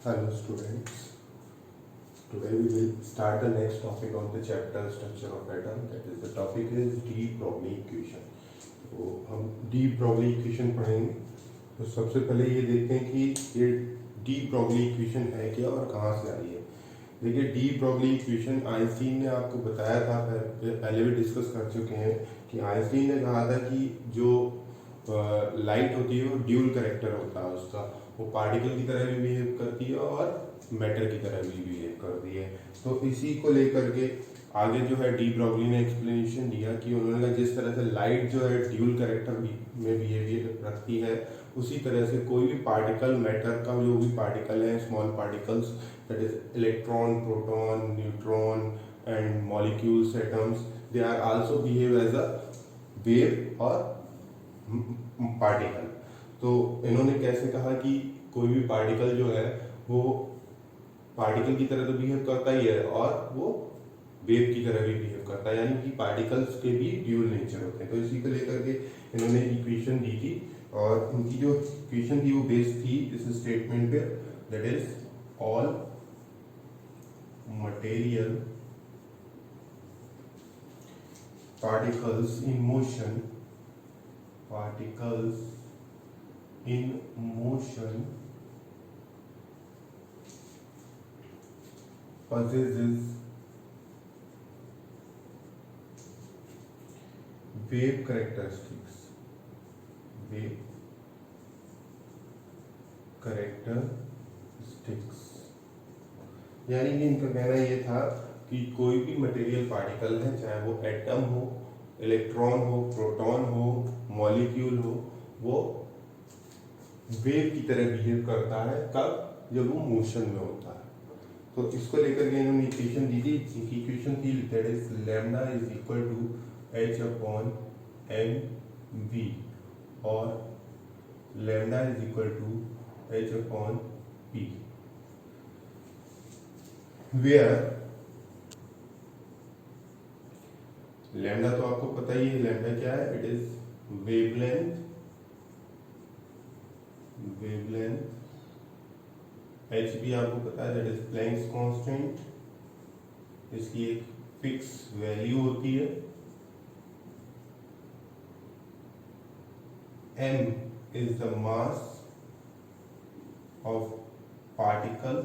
Hello students. Today we will start the next topic on the chapter structure of atom. That is the topic is de Broglie equation. तो हम de Broglie equation पढ़ेंगे. तो सबसे पहले ये देखते हैं कि ये de Broglie equation है क्या और कहाँ से आई है. देखिए de Broglie equation आइंस्टीन ने आपको बताया था, पहले भी डिस्कस कर चुके हैं कि आइंस्टीन ने कहा था कि जो लाइट होती है वो ड्यूल करेक्टर होता है उसका, वो पार्टिकल की तरह भी बिहेव करती है और मैटर की तरह भी बिहेव करती है. तो इसी को लेकर के आगे जो है डी ब्रॉगली ने एक्सप्लेनेशन दिया कि उन्होंने कहा जिस तरह से लाइट जो है ड्यूल करेक्टर में बिहेवियर रखती है, उसी तरह से कोई भी पार्टिकल, मैटर का जो भी पार्टिकल है, small particles that is electron, proton, neutron and molecules, atoms, they are also behave as a wave और पार्टिकल. तो इन्होंने कैसे कहा कि कोई भी पार्टिकल जो है वो पार्टिकल की तरह तो बिहेव करता ही है और वो वेव की तरह भी बिहेव करता है, यानी कि पार्टिकल्स के भी ड्यूल नेचर होते हैं. तो इसी को लेकर के इन्होंने इक्वेशन दी थी और उनकी जो इक्वेशन थी वो बेस्ड थी इस स्टेटमेंट पे, that is all material particles in motion possesses wave characteristics. यानी कि इनका कहना ये था कि कोई भी मटेरियल पार्टिकल है, चाहे वो एटम हो, इलेक्ट्रॉन हो, प्रोटॉन हो, मॉलिक्यूल हो, वो वेव की तरह बिहेव करता है. कब? जब वो मोशन में होता है. तो इसको लेकर के इन्होंने इक्वेशन दी थी. इक्वेशन थी that is lambda is equal to H upon M V और lambda is equal to H upon P, where lambda तो आपको पता ही है लैम्डा क्या है, इट इज वेवलेंथ. एच भी आपको पता है दैट इज प्लैंक्स कांस्टेंट, इसकी एक फिक्स वैल्यू होती है. m is the mass of particle.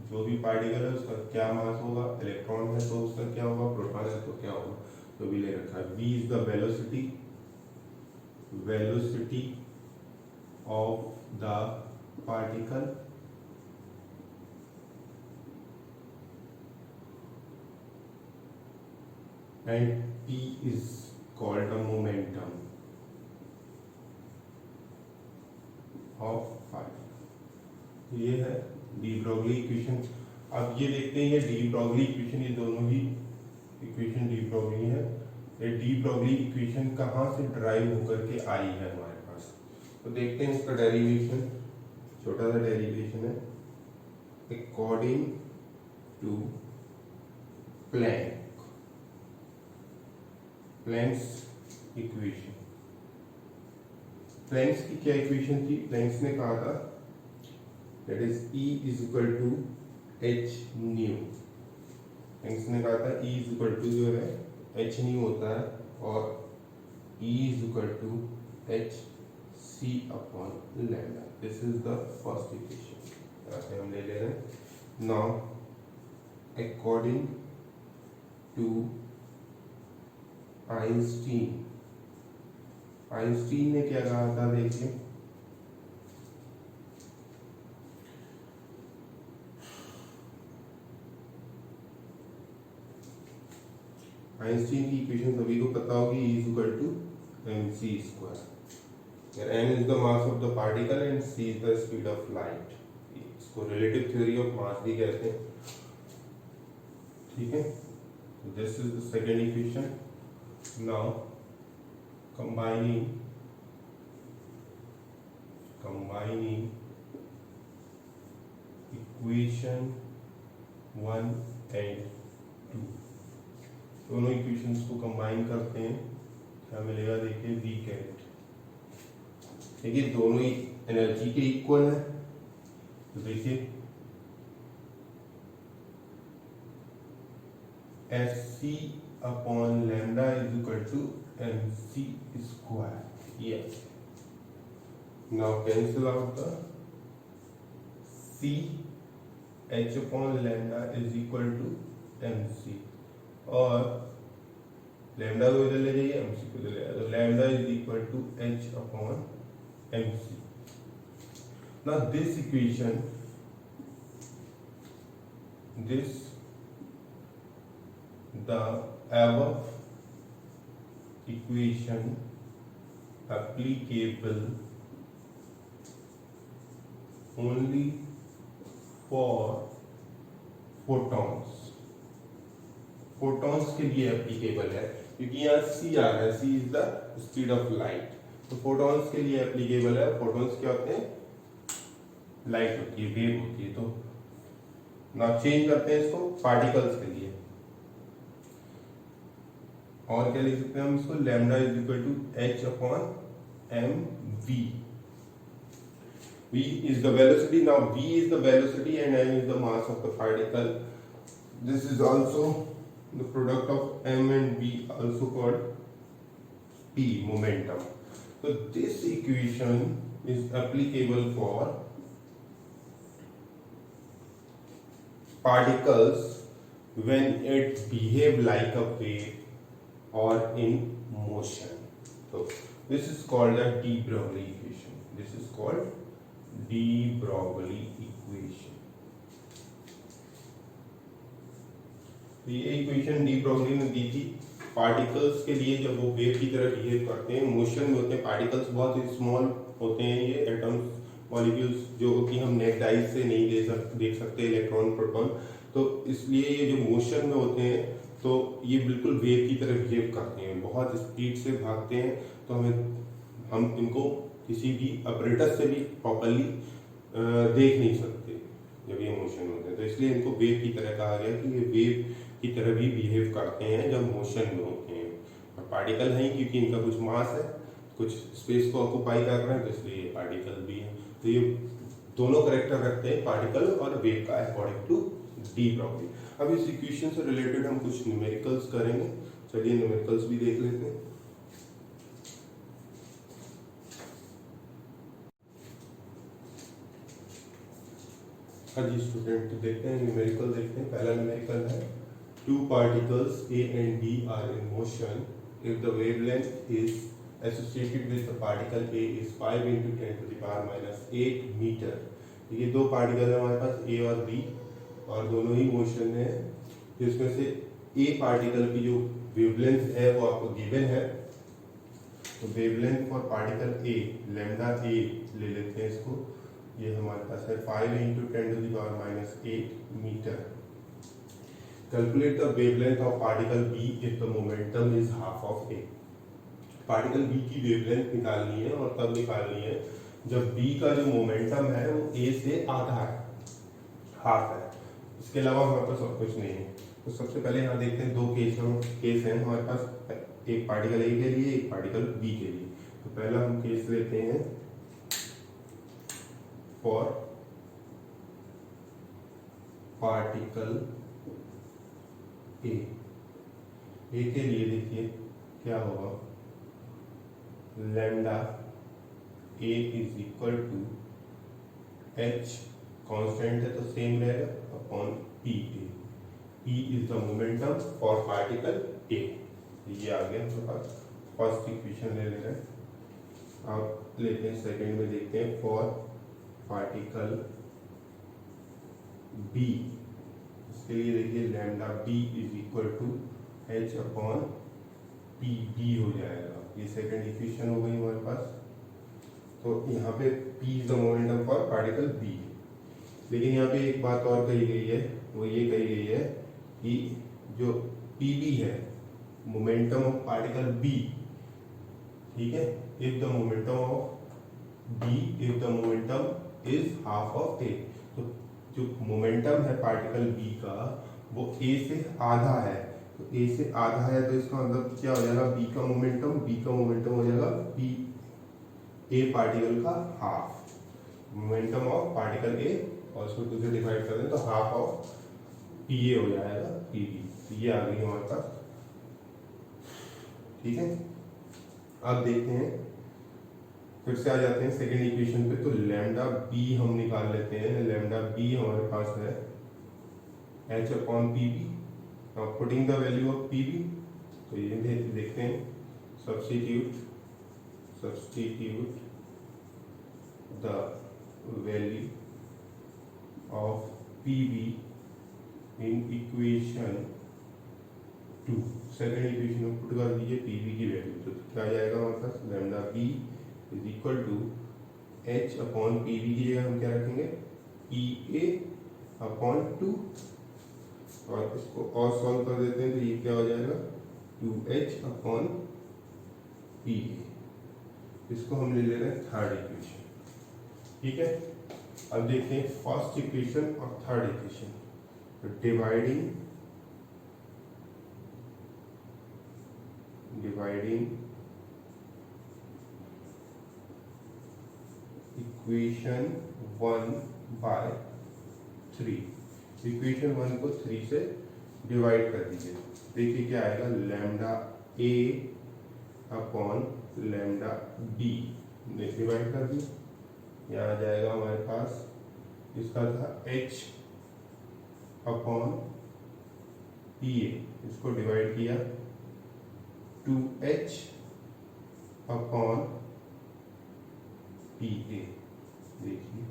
जो भी पार्टिकल है उसका क्या मास होगा, इलेक्ट्रॉन है तो उसका क्या होगा, प्रोटॉन है तो क्या होगा, तो भी ले रखा है. v is the velocity of the particle and p is called the momentum of particle. ये है डी ब्रॉगली इक्वेशन. अब ये देखते हैं ये डी ब्रॉगली इक्वेशन, ये दोनों ही इक्वेशन डी ब्रॉगली है. ये डी ब्रॉगली इक्वेशन कहाँ से ड्राइव होकर के आई है हमारे पास, तो देखते हैं इसका डेरिवेशन. छोटा सा डेरिवेशन है. According to Planck's equation. Planck's की क्या इक्वेशन थी? प्लैंक्स ने कहा था that is E is equal to H nu. Planck's ने कहा था E इज इक्वल टू जो है एच न्यू होता है और E is equal to H C upon lambda. This is the first equation. यहाँ से हम ले ले रहे हैं. नाउ अकॉर्डिंग टू आइंस्टीन ने क्या कहा था, देखिए आइंस्टीन की इक्वेशन सभी को पता होगी. E is equal to mc square. m is the mass of the particle and c is the speed of light. इसको रिलेटिव थ्योरी ऑफ मास भी कहते हैं. ठीक है, this is the second equation. Now combining equation 1 and 2, दोनों equations को combine करते हैं, क्या मिलेगा देखिए वी कैट. देखिए दोनों ही एनर्जी के इक्वल है, तो देखिए SC upon lambda is equal to MC square. Yes, now cancel out the C, H upon lambda is equal to MC, और लैम्डा को इधर ले जाइए, MC को इधर ले जाइए, तो lambda is equal to H upon MC। Now this equation, the above equation applicable only for photons। Photons के लिए एप्लीकेबल है, क्योंकि यहाँ C आ रहा है, C is the speed of light, तो फोटॉन्स के लिए एप्लीकेबल है। फोटॉन्स क्या होते हैं? लाइट होती है, वेव होती है। तो ना चेंज करते हैं इसको पार्टिकल्स के लिए, और क्या लिख सकते हैं हम इसको? Lambda is equal to H upon mv। v is the velocity, now v is the velocity and m is the mass of the particle. This is also the product of m and v, also called p, momentum. So this equation is applicable for particles when it behave like a wave or in motion. So this is called the de Broglie equation. This is called de Broglie equation. तो ये equation de Broglie ने दी थी particles के लिए, जब वो wave की तरह बिहेव करते हैं, मोशन में होते हैं। पार्टिकल्स बहुत ही स्मॉल होते हैं, ये एटम्स, मॉलिक्यूल्स, जो कि हम नेक्ड आइज से नहीं देख सकते, इलेक्ट्रॉन, प्रोटॉन। तो इसलिए ये जो मोशन में होते हैं, तो ये बिल्कुल वेव की तरह बिहेव करते हैं, बहुत स्पीड से भागते हैं। तो हम इनको किसी भी अपरेटस से भी प्रॉपरली देख नहीं सकते जब ये मोशन होते हैं। तो इसलिए इनको वेव की तरह कहा गया कि ये वेव की तरह भी बिहेव करते हैं जब मोशन में होते हैं। और पार्टिकल हैं क्योंकि इनका कुछ मास है, कुछ स्पेस को ऑक्यूपाई कर रहे हैं, तो इसलिए ये पार्टिकल भी है। तो ये दोनों करेक्टर रखते हैं पार्टिकल और वेव का, अकॉर्डिंग टू डी ब्रोगली। अब इस इक्वेशन से रिलेटेड हम कुछ न्यूमेरिकल्स करेंगे। चलिए न्यूमेरिकल्स भी देख लेते हैं। हाँ जी स्टूडेंट, तो देखते हैं न्यूमेरिकल देखते हैं। पहला न्यूमेरिकल है two particles A and B are in motion if the wavelength is associated with the particle A is 5 into 10 to the power minus 8 metre. ये दो पार्टिकल है हमारे पास A और B, और दोनों ही मोशन में है। जिसमें से A पार्टिकल की जो वेवलेंथ है वो आपको गिवन है। तो wavelength for particle A, lambda A ले लेते हैं इसको। ये हमारे पास है 5 into 10 to the power minus 8 metre. Calculate the wavelength of particle B if the momentum is half of A। Particle B की वेवलेंथ निकालनी है, और कब निकालनी है? जब B का जो मोमेंटम है वो A से आधा है, हाफ है। इसके अलावा हमारे पास और कुछ नहीं है। तो सबसे पहले यहाँ देखते हैं, दो केस हैं हमारे पास, एक पार्टिकल A के लिए, एक पार्टिकल B के लिए। तो पहला हम केस लेते हैं फॉर पार्टिकल A के लिए देखिए क्या होगा, lambda A is equal to H, constant है तो सेम रहेगा, upon P is the momentum for particle A। ये आ गया हमारे पास। फर्स्ट इक्वेशन ले रहे हैं, आप लेते हैं सेकंड में देखते हैं फॉर पार्टिकल B। इसके लिए देखिए lambda B is equal to H upon P, B हो जाएगा। ये सेकंड इक्वेशन हो गई हमारे पास। तो यहाँ पे P is the momentum for particle B। लेकिन यहाँ पे एक बात और कही गई है, वो ये कही गई है कि जो PB है, मोमेंटम ऑफ पार्टिकल B, ठीक है, if the momentum of B, if the momentum is half of A। तो जो मोमेंटम है पार्टिकल B का वो A से आधा है। तो A से आधा है तो इसका मतलब क्या हो जाएगा, B का मोमेंटम हो जाएगा A पार्टिकल का half, momentum of particle A और इसको 2 से डिवाइड कर दें तो हाफ ऑफ पी ए हो जाएगा पी बी। ये आ गई हमारे पास, ठीक है। अब देखते हैं, फिर से आ जाते हैं सेकेंड इक्वेशन पे। तो लैम्डा बी हम निकाल लेते हैं। लैम्डा बी हमारे पास है H upon P B. Putting the value of P B, तो ये देखते हैं, substitute the value of P B in equation 2। Second equation में पुट कर दीजिए पी बी की वैल्यू, तो क्या आ जाएगा हमारे पास, lambda B is equal to H upon P B की जगह हम क्या रखेंगे, पी ए अपॉन 2, और इसको और सॉल्व कर देते हैं तो ये क्या हो जाएगा 2h अपॉन पी ए। इसको हम ले ले रहे हैं थर्ड इक्वेशन, ठीक है। अब देखते हैं फर्स्ट इक्वेशन और थर्ड इक्वेशन। तो डिवाइडिंग इक्वेशन 1 बाय 3, इक्वेशन 1 को 3 से डिवाइड कर दीजिए। देखिए क्या आएगा, lambda A upon lambda B divide कर दिए। यहाँ आ जाएगा हमारे पास, इसका था h अपॉन पी ए, इसको डिवाइड किया 2h अपॉन पी ए। देखिए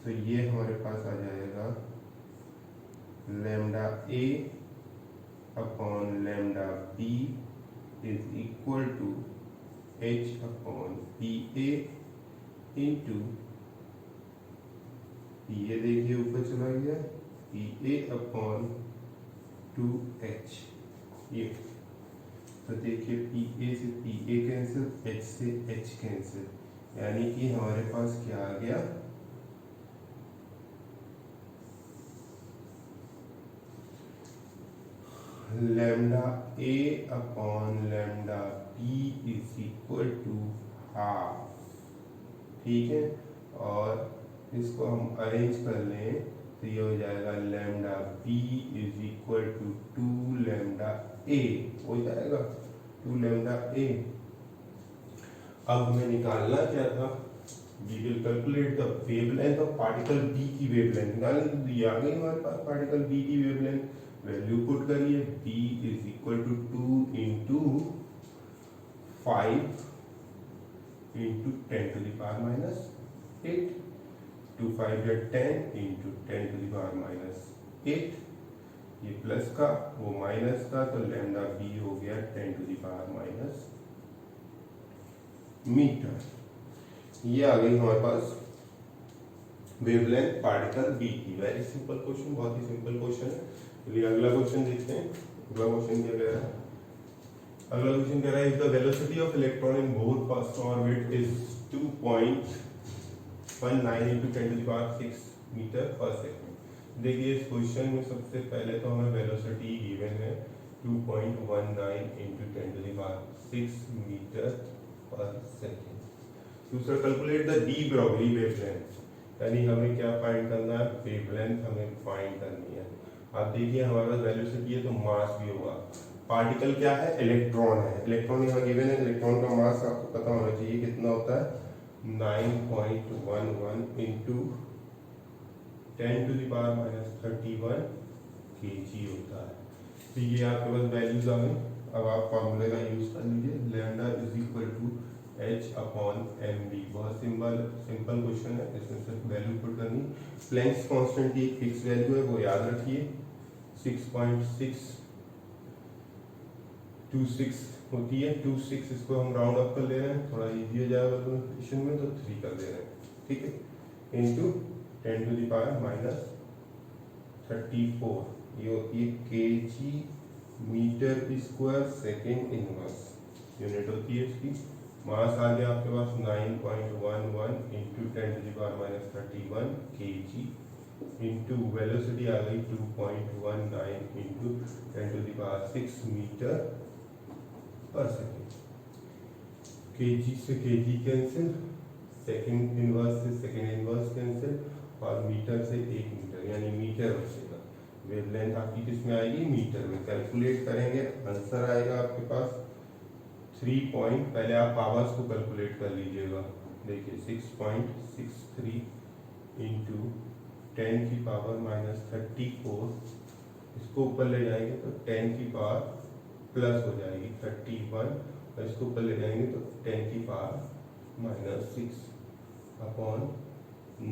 तो ये हमारे पास आ जाएगा lambda A upon lambda B is equal to h upon P A into P A, देखिए ऊपर चला गया, पी ए अपॉन 2h। ये तो देखिए पी ए से पी ए कैंसिल, h से h कैंसिल, यानी कि हमारे पास क्या आ गया, lambda A upon lambda B is equal to half, ठीक है। और इसको हम अरेंज कर लें तो ये हो जाएगा lambda B is equal to 2 lambda A, हो जाएगा 2 लैम्डा ए। अब हमें निकालना क्या था, we will calculate the wavelength of particle B की वेवलेंथ निकालनी, तो ये आ गई हमारे पास पार्टिकल बी की वेवलेंथ। वैल्यू पुट करिए, b is equal to 2 into 5 into 10 to the power minus 8, 2 5 या 10 into 10 to the power minus 8, ये प्लस का वो माइनस का, तो लैम्डा बी हो गया 10 to the power minus metre. ये आ गई हमारे पास वेवलेंथ पार्टिकल बी की। वेरी सिंपल क्वेश्चन, बहुत ही सिंपल क्वेश्चन है। चलिए अगला क्वेश्चन देखते हैं। अगला क्वेश्चन क्या कह रहा है, अगला क्वेश्चन कह रहा है, if the velocity of electron in both first orbit is 2.19 into 10 to the power 6 metre per second. देखिए इस क्वेश्चन में सबसे पहले तो हमें वेलोसिटी गिवन है 2.19 into 10 to the power 6 metre per second. दूसरा calculate the de Broglie wavelength, यानी हमें क्या फाइंड करना है, वेवलेंथ हमें फाइंड करनी है। अब देखिए हमारे पास वेलोसिटी है तो मास भी होगा। पार्टिकल क्या है, इलेक्ट्रॉन है, इलेक्ट्रॉन यहाँ गिवन है। इलेक्ट्रॉन का मास आपको पता होना चाहिए कितना होता है, 9.11 into 10 to the power minus 31 kg होता है। तो ये आपके पास वैल्यूज आ गई। अब आप फॉर्मूले का यूज कर लीजिए, lambda is equal to h upon M B. बहुत सिंपल क्वेश्चन है, इसमें सिर्फ वैल्यू पुट करनी। प्लैंक्स कांस्टेंट की एक फिक्स वैल्यू है, वो याद रखिए 6.626 होती है। 26 इसको हम राउंड अप कर ले रहे हैं, थोड़ा इजी हो जाएगा क्वेश्चन में, तो 3 कर दे रहे हैं, ठीक है, into 10 to the power minus 34, ये होती है kg metre square second inverse, unit होती है इसकी। मास आ गया आपके पास 9.11 into 10 to the power minus 31 kg into velocity आ गई 2.19 into 10 to the power 6 metre पर सेकेंड। kg से kg कैंसिल, सेकेंड इनवर्स से सेकेंड इनवर्स कैंसिल, और मीटर से 1 मीटर यानी मीटर बचेगा। वेवलेंथ आपकी किस में आएगी? मीटर में। कैलकुलेट करेंगे, आंसर आएगा आपके पास 3 पॉइंट, पहले आप पावर्स को कैलकुलेट कर लीजिएगा। देखिए 6.63 इंटू 10 की पावर माइनस 34, इसको ऊपर ले जाएंगे तो 10 की पावर प्लस हो जाएगी 31, और इसको ऊपर ले जाएंगे तो 10 की पावर माइनस 6 अपॉन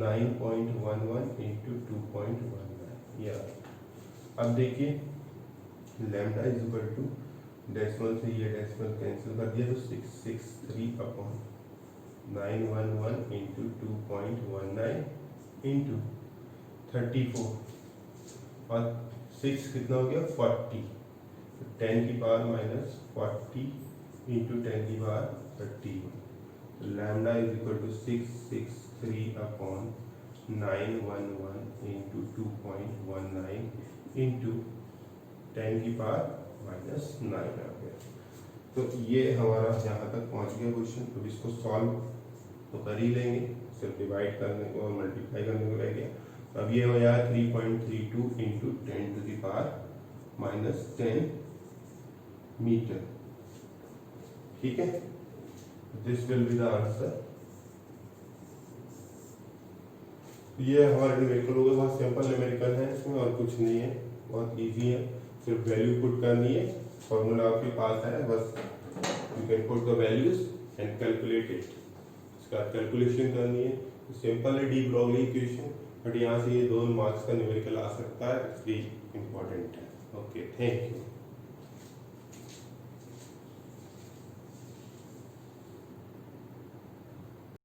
9.11 इंटू 2.19। या अब देखिए lambda is equal to, decimal से ये डेसिमल कैंसिल कर दिया तो 663 अपॉन 911 इंटू 2.19 इंटू 34, और 6 कितना हो गया? 40, तो 10 की पावर माइनस 40 इंटू 10 की पावर 31, तो lambda is equal to 663 upon 911 into 2.19 into 10 की पावर माइनस 9 आ गया। तो ये हमारा यहाँ तक पहुँच गया क्वेश्चन। तो इसको सॉल्व तो कर ही लेंगे, सिर्फ डिवाइड करने को और मल्टीप्लाई करने को रह गया। अब ये हो जाए 3.32 into 10 to the power minus 10 metre. ठीक है, this will be the answer. ये हमारा न्यूमेरिकल होगा, बहुत सिंपल न्यूमेरिकल है, इसमें और कुछ नहीं है, बहुत इजी है। सिर्फ वैल्यू पुट करनी है, फॉर्मूला आपके पास है, बस you can put the values and calculate it. इसका कैलकुलेशन करनी है, सिंपल है डी ब्रॉगली इक्वेशन, बट यहाँ से ये 2 मार्क्स का न्यूमेरिकल आ सकता है, इसलिए इम्पोर्टेंट है। Okay, thank you.